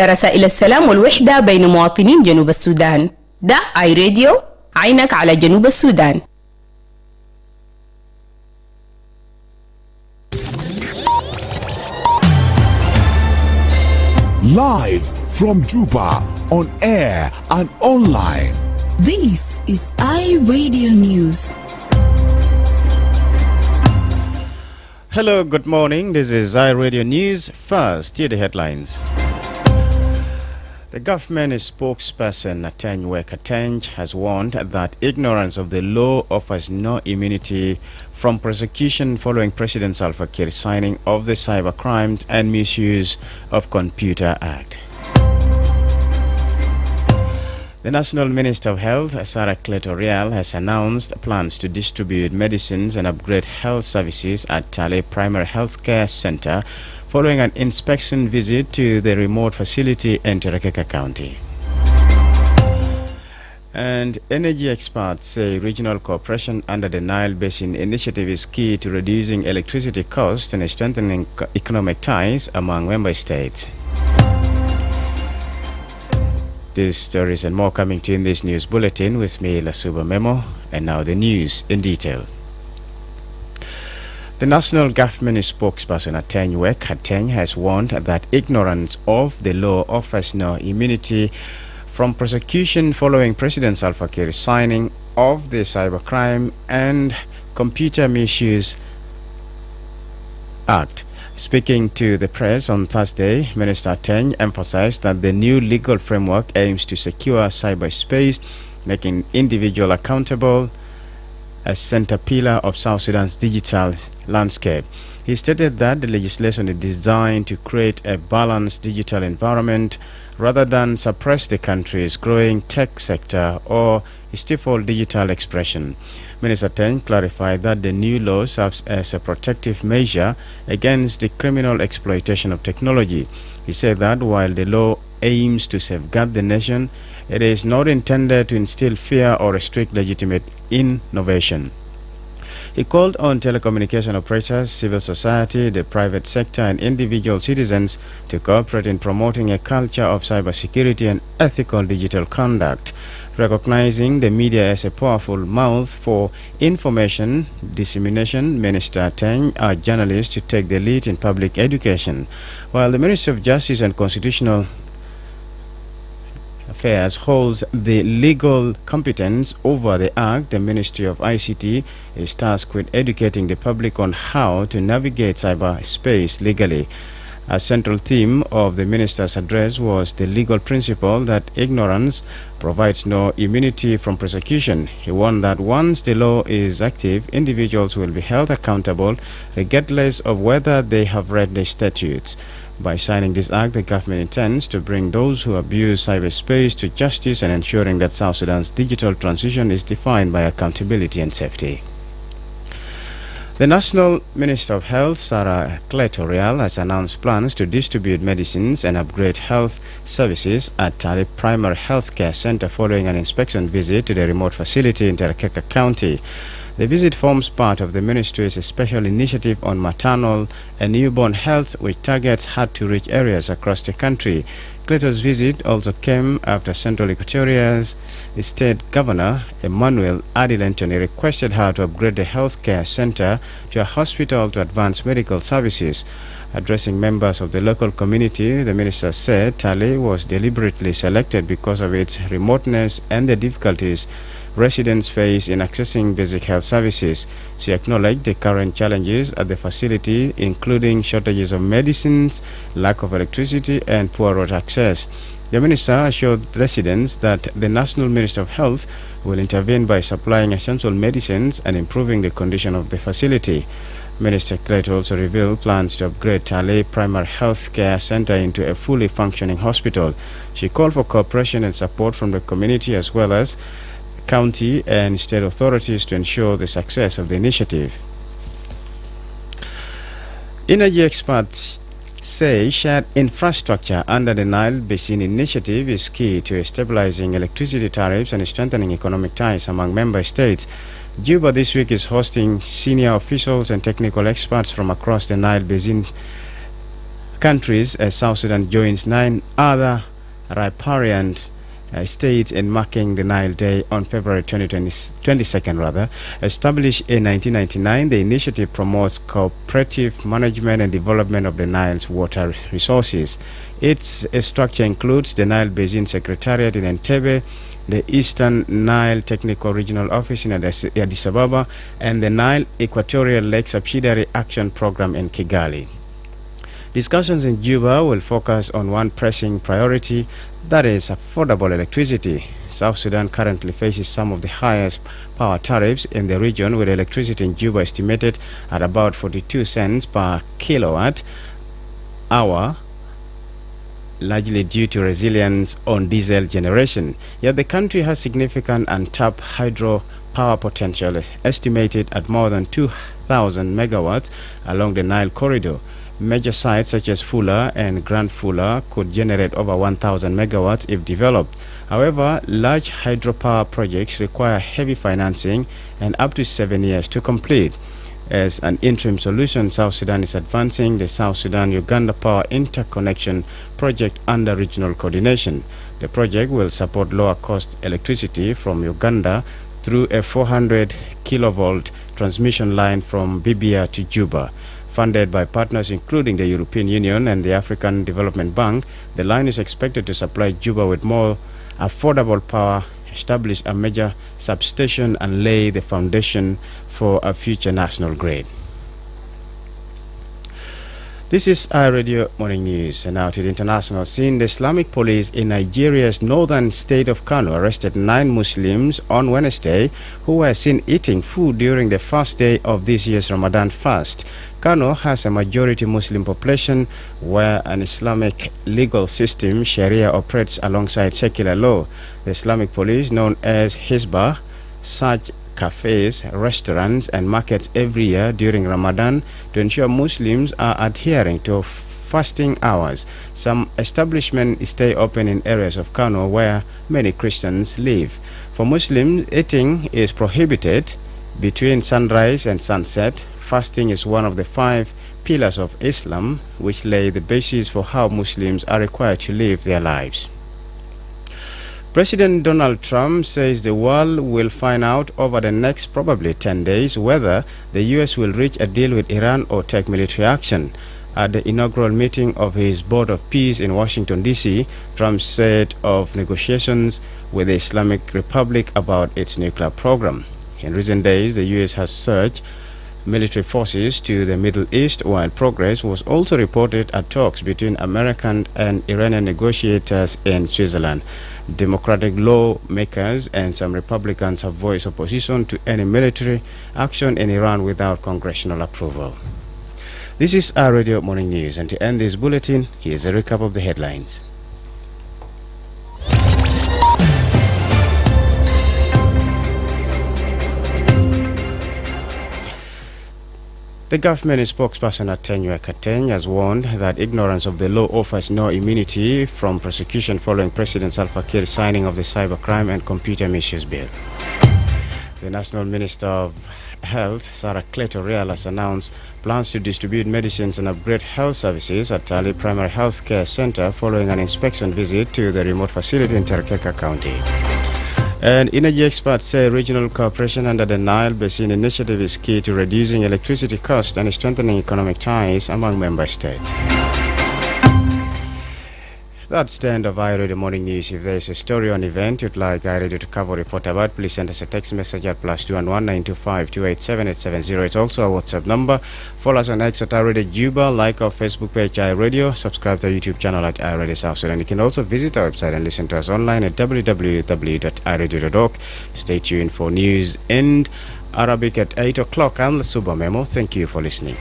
رسائل السلام والوحدة بين مواطنين جنوب السودان. ده آي راديو، عينك على جنوب السودان. Live from Juba, on air and online. This is iRadio News. Hello, good morning. This is iRadio News. First, here are the headlines. The government spokesperson Ateny Ateny has warned that ignorance of the law offers no immunity from prosecution following President Salva Kiir signing of the Cybercrime and Misuse of Computer Act. The National Minister of Health, Sarah Cleto-Rial, has announced plans to distribute medicines and upgrade health services at Tale Primary Health Care Center following an inspection visit to the remote facility in Terekeka County. And energy experts say regional cooperation under the Nile Basin Initiative is key to reducing electricity costs and strengthening economic ties among member states. These stories and more coming to you in this news bulletin with me, Lasuba Memo, and now the news in detail. The national government spokesperson Ateny Ateny has warned that ignorance of the law offers no immunity from prosecution following President Salva Kiir's signing of the Cybercrime and Computer Misuse Act. Speaking to the press on Thursday, Minister Ateny emphasized that the new legal framework aims to secure cyberspace, making individuals accountable, a center pillar of South Sudan's digital landscape. He stated that the legislation is designed to create a balanced digital environment rather than suppress the country's growing tech sector or stifle digital expression. Minister Ateny clarified that the new law serves as a protective measure against the criminal exploitation of technology. He said that while the law aims to safeguard the nation, it is not intended to instill fear or restrict legitimate innovation. He called on telecommunication operators, civil society, the private sector, and individual citizens to cooperate in promoting a culture of cybersecurity and ethical digital conduct. Recognizing the media as a powerful mouth for information dissemination, Minister Ateny urged journalists to take the lead in public education, while the Ministry of Justice and Constitutional Affairs holds the legal competence over the Act. The Ministry of ICT is tasked with educating the public on how to navigate cyberspace legally. A central theme of the minister's address was the legal principle that ignorance provides no immunity from prosecution. He warned that once the law is active, individuals will be held accountable regardless of whether they have read the statutes. By signing this act, the government intends to bring those who abuse cyberspace to justice and ensuring that South Sudan's digital transition is defined by accountability and safety. The National Minister of Health, Sarah Cleto-Rial, has announced plans to distribute medicines and upgrade health services at Tale Primary Health Care Center following an inspection visit to the remote facility in Terekeka County. The visit forms part of the ministry's special initiative on maternal and newborn health, which targets hard-to-reach areas across the country. Cleto's visit also came after Central Equatoria's State Governor, Emmanuel Adil Anthony, requested her to upgrade the healthcare center to a hospital to advance medical services. Addressing members of the local community, the minister said Tale was deliberately selected because of its remoteness and the difficulties residents face in accessing basic health services. She acknowledged the current challenges at the facility, including shortages of medicines, lack of electricity, and poor road access. The minister assured residents that the National Ministry of Health will intervene by supplying essential medicines and improving the condition of the facility. Minister Cleto also revealed plans to upgrade Tale Primary Health Care Center into a fully functioning hospital. She called for cooperation and support from the community as well as county and state authorities to ensure the success of the initiative. Energy experts say shared infrastructure under the Nile Basin Initiative is key to stabilizing electricity tariffs and strengthening economic ties among member states. Juba this week is hosting senior officials and technical experts from across the Nile Basin countries as South Sudan joins 9 other riparian states in marking the Nile Day on February 22nd. Established in 1999, the initiative promotes cooperative management and development of the Nile's water resources. Its structure includes the Nile Basin Secretariat in Entebbe, the Eastern Nile Technical Regional Office in Addis Ababa, and the Nile Equatorial Lake Subsidiary Action Program in Kigali. Discussions in Juba will focus on one pressing priority, that is affordable electricity. South Sudan currently faces some of the highest power tariffs in the region, with electricity in Juba estimated at about 42 cents per kilowatt hour, largely due to resilience on diesel generation. Yet the country has significant untapped hydro power potential, estimated at more than 2,000 megawatts along the Nile corridor. Major sites such as Fula and Grand Fula could generate over 1,000 megawatts if developed. However, large hydropower projects require heavy financing and up to 7 years to complete. As an interim solution, South Sudan is advancing the South Sudan-Uganda Power Interconnection Project under regional coordination. The project will support lower-cost electricity from Uganda through a 400 kilovolt transmission line from Bibia to Juba. Funded by partners including the European Union and the African Development Bank, the line is expected to supply Juba with more affordable power, establish a major substation, and lay the foundation for a future national grid. This is iRadio Morning News. And now to the international scene. The Islamic police in Nigeria's northern state of Kano arrested 9 Muslims on Wednesday who were seen eating food during the first day of this year's Ramadan fast. Kano has a majority Muslim population where an Islamic legal system, Sharia, operates alongside secular law. The Islamic police, known as Hizbah, search cafes, restaurants, and markets every year during Ramadan to ensure Muslims are adhering to fasting hours. Some establishments stay open in areas of Kano where many Christians live. For Muslims, eating is prohibited between sunrise and sunset. Fasting is one of the 5 pillars of Islam, which lay the basis for how Muslims are required to live their lives. President Donald Trump says the world will find out over the next probably 10 days whether the U.S. will reach a deal with Iran or take military action. At the inaugural meeting of his Board of Peace in Washington, D.C., Trump said of negotiations with the Islamic Republic about its nuclear program. In recent days, the U.S. has surged military forces to the Middle East, while progress was also reported at talks between American and Iranian negotiators in Switzerland. Democratic lawmakers and some Republicans have voiced opposition to any military action in Iran without congressional approval. This is our Radio Morning News, and to end this bulletin, here's a recap of the headlines. The government spokesperson Atenyo Kateng has warned that ignorance of the law offers no immunity from prosecution following President Salva Kiir's signing of the Cybercrime and Computer Misuse Bill. The National Minister of Health, Sarah Cleto Real, has announced plans to distribute medicines and upgrade health services at Ali Primary Health Care Center following an inspection visit to the remote facility in Terkeka County. And energy experts say regional cooperation under the Nile Basin Initiative is key to reducing electricity costs and strengthening economic ties among member states. That's the end of iRadio Morning News. If there is a story or an event you'd like iRadio to cover or report about, please send us a text message at +211 925 287 870. It's also our WhatsApp number. Follow us on X at iRadio Juba, like our Facebook page iRadio, subscribe to our YouTube channel at iRadio South Sudan. You can also visit our website and listen to us online at www.iradio.org. Stay tuned for news in Arabic at 8 o'clock. I'm Lasuba Memo. Thank you for listening.